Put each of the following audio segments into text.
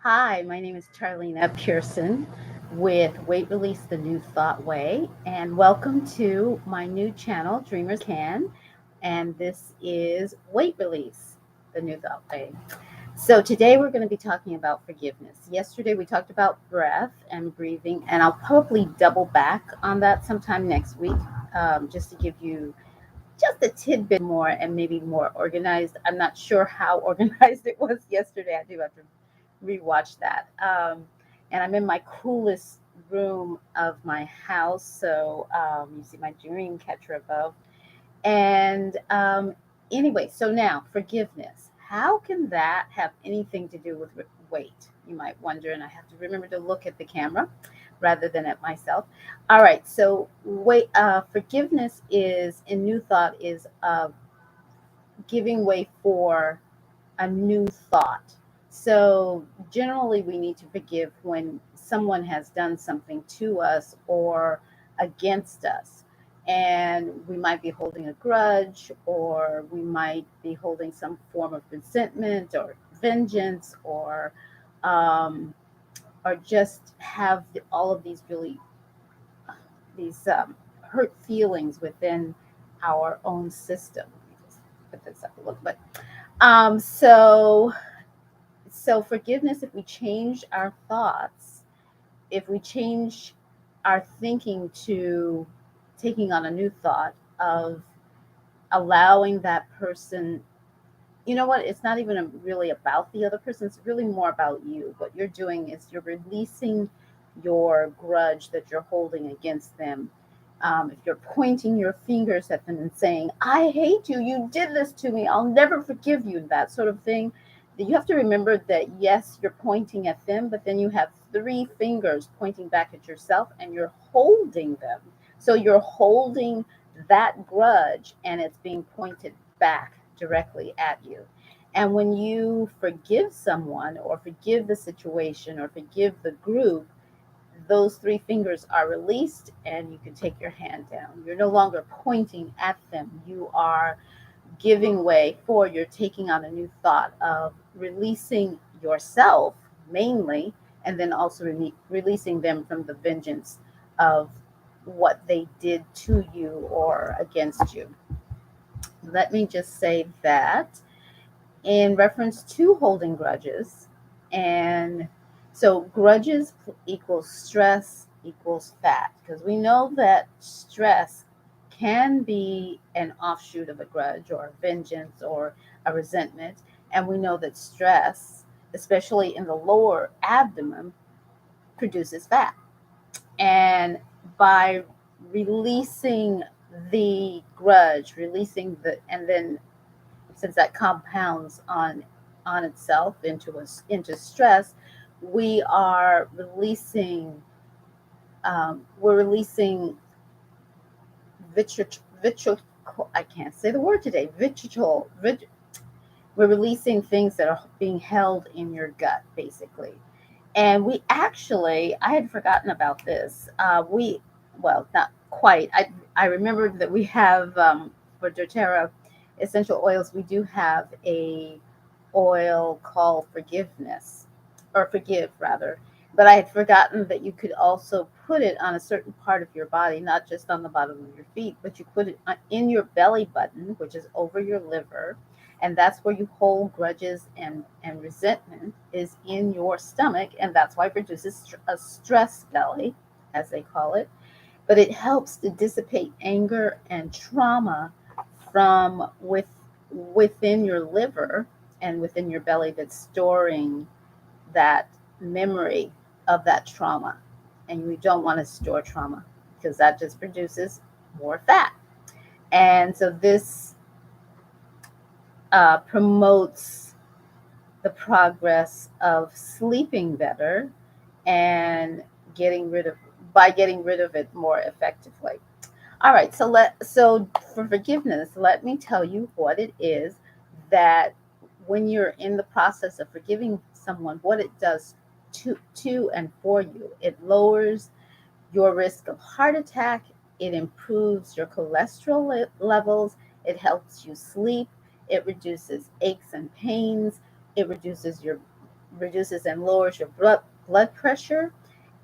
Hi, my name is Charlena Pearson with Weight Release the New Thought Way, and welcome to my new channel, DreamersCan. And this is Weight Release the New Thought Way. So, today we're going to be talking about forgiveness. Yesterday we talked about breath and breathing, and I'll probably double back on that sometime next week just to give you just a tidbit more and maybe more organized. I'm not sure how organized it was yesterday. I do have to rewatch that. And I'm in my coolest room of my house. So you see my dream catcher above. And anyway, so now forgiveness. How can that have anything to do with weight? You might wonder, and I have to remember to look at the camera rather than at myself. All right, so forgiveness is in New Thought is giving way for a new thought. So generally, we need to forgive when someone has done something to us or against us. And we might be holding a grudge, or we might be holding some form of resentment or vengeance, um, or just have all of these really these hurt feelings within our own system. Let me just put this up a little bit. Um, so so forgiveness, if we change our thoughts, if we change our thinking to taking on a new thought of allowing that person, you know what, it's not even really about the other person, it's really more about you. What you're doing is you're releasing your grudge that you're holding against them. If you're pointing your fingers at them and saying, I hate you, you did this to me, I'll never forgive you, that sort of thing, you have to remember that yes, you're pointing at them, but then you have three fingers pointing back at yourself and you're holding them. So you're holding that grudge and it's being pointed back directly at you. And when you forgive someone or forgive the situation or forgive the group, those three fingers are released and you can take your hand down. You're no longer pointing at them. You are giving way for, you're taking on a new thought of releasing yourself mainly, and then also releasing them from the vengeance of what they did to you or against you. Let me just say that in reference to holding grudges. And so grudges equals stress equals fat, because we know that stress can be an offshoot of a grudge or a vengeance or a resentment. And we know that stress, especially in the lower abdomen, produces fat. And by releasing the grudge, releasing the, and then since that compounds on itself into stress, we are releasing we're releasing vitriol. I can't say the word today. We're releasing things that are being held in your gut, basically. And we actually, I had forgotten about this. Well, not quite. I remembered that we have for doTERRA essential oils. We do have a oil called forgiveness, or forgive rather. But I had forgotten that you could also put it on a certain part of your body, not just on the bottom of your feet, but you put it in your belly button, which is over your liver, and that's where you hold grudges and resentment is in your stomach, and that's why it produces a stress belly, as they call it. But it helps to dissipate anger and trauma from within your liver and within your belly that's storing that memory of that trauma. And we don't want to store trauma because that just produces more fat. And so this promotes the progress of sleeping better and getting rid of by getting rid of it more effectively. All right, so for forgiveness, let me tell you what it is that when you're in the process of forgiving someone, what it does to and for you. It lowers your risk of heart attack, it improves your cholesterol levels, it helps you sleep, it reduces aches and pains, it reduces your reduces and lowers your blood pressure.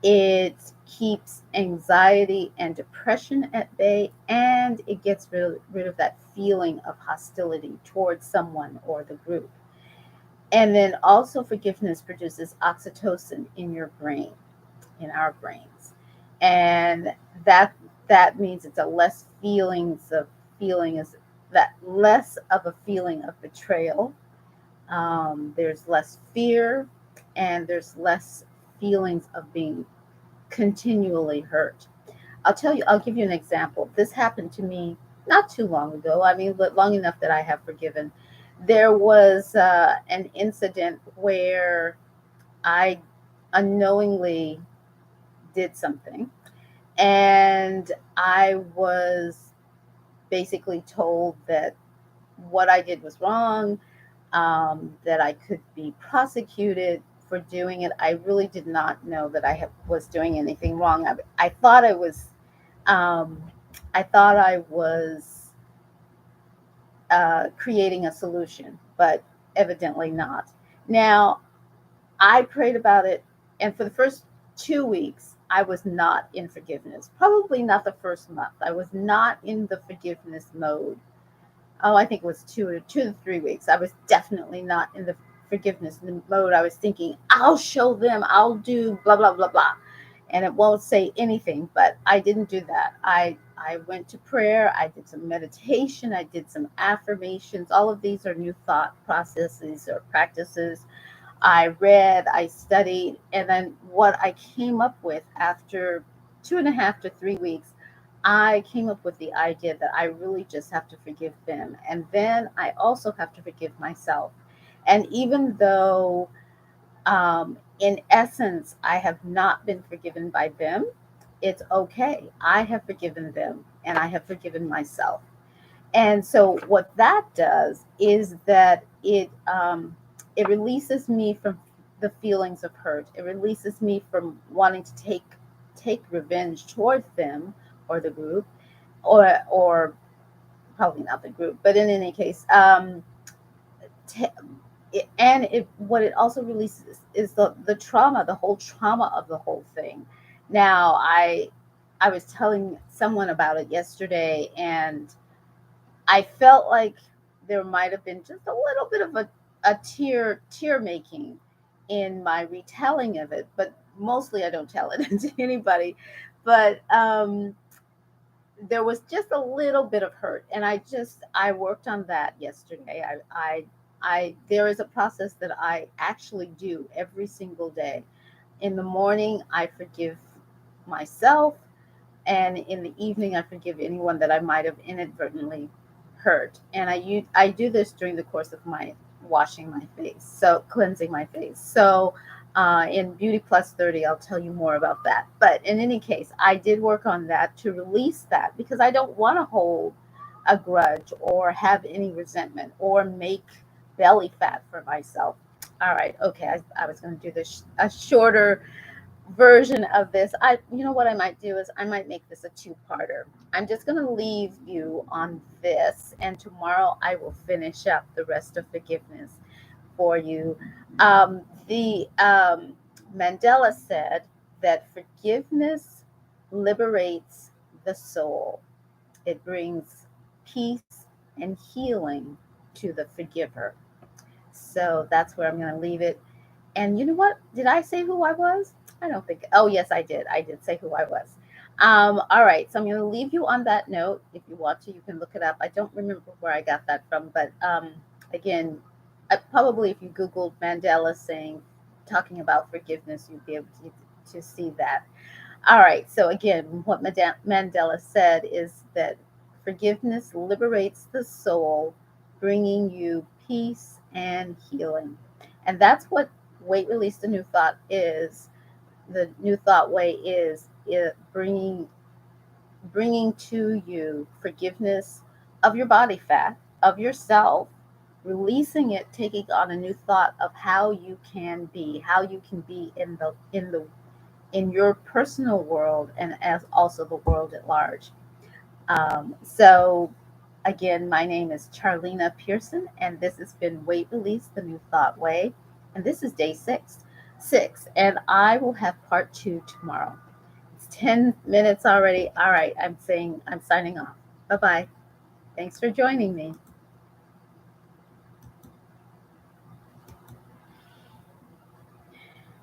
It keeps anxiety and depression at bay, and it gets rid of that feeling of hostility towards someone or the group. And then also, forgiveness produces oxytocin in your brain, in our brains, and that that means it's a less feeling is that less of a feeling of betrayal. There's less fear, and there's less feelings of being continually hurt. I'll give you an example. This happened to me not too long ago. I mean, but long enough that I have forgiven. There was an incident where I unknowingly did something, and I was basically told that what I did was wrong, that I could be prosecuted for doing it. I really did not know that was doing anything wrong. I thought um, I thought I was creating a solution, but evidently not. Now, I prayed about it, and for the first 2 weeks, I was not in forgiveness. Probably not the first month. I was not in the forgiveness mode. Oh, I think it was 2 to 3 weeks. I was definitely not in the forgiveness mode. I was thinking, I'll show them, I'll do blah, blah, blah, blah. And it won't say anything, but I didn't do that. I went to prayer. I did some meditation. I did some affirmations. All of these are new thought processes or practices. I read, I studied, and then what I came up with after 2.5 to 3 weeks, I came up with the idea that I really just have to forgive them. And then I also have to forgive myself. And even though, in essence, I have not been forgiven by them, it's okay. I have forgiven them and I have forgiven myself. And so what that does is that it releases me from the feelings of hurt. It releases me from wanting to take revenge towards them or the group, or probably not the group, but in any case, t- and what it also releases is the trauma, the whole trauma of the whole thing. Now, I was telling someone about it yesterday, and I felt like there might have been just a little bit of a tear making in my retelling of it, but mostly I don't tell it to anybody. But there was just a little bit of hurt, and I worked on that yesterday. I there is a process that I actually do every single day. In the morning, I forgive myself, and in the evening, I forgive anyone that I might have inadvertently hurt. And I do this during the course of my washing my face, so cleansing my face. So in Beauty Plus 30, I'll tell you more about that. But in any case, I did work on that to release that, because I don't want to hold a grudge or have any resentment or make belly fat for myself. All right, okay, I was going to do this a shorter version of this. You know what I might do is I might make this a two-parter. I'm just going to leave you on this, and tomorrow I will finish up the rest of forgiveness for you. The Mandela said that forgiveness liberates the soul. It brings peace and healing to the forgiver. So that's where I'm going to leave it. And you know what? Did I say who I was? I don't think. Oh, yes, I did. I did say who I was. All right. So I'm going to leave you on that note. If you want to, you can look it up. I don't remember where I got that from, but again, probably if you Googled Mandela talking about forgiveness, you'd be able to see that. All right. So again, what Mandela said is that forgiveness liberates the soul, bringing you peace and healing. And that's what Weight Release the New Thought is. The New Thought Way is bringing to you forgiveness of your body fat, of yourself, releasing it, taking on a new thought of how you can be in your personal world, and as also the world at large. So again, my name is Charlena Pearson, and this has been Weight Release the New Thought Way. And this is day six, and I will have part 2 tomorrow. It's 10 minutes already. All right, I'm signing off. Bye bye. Thanks for joining me.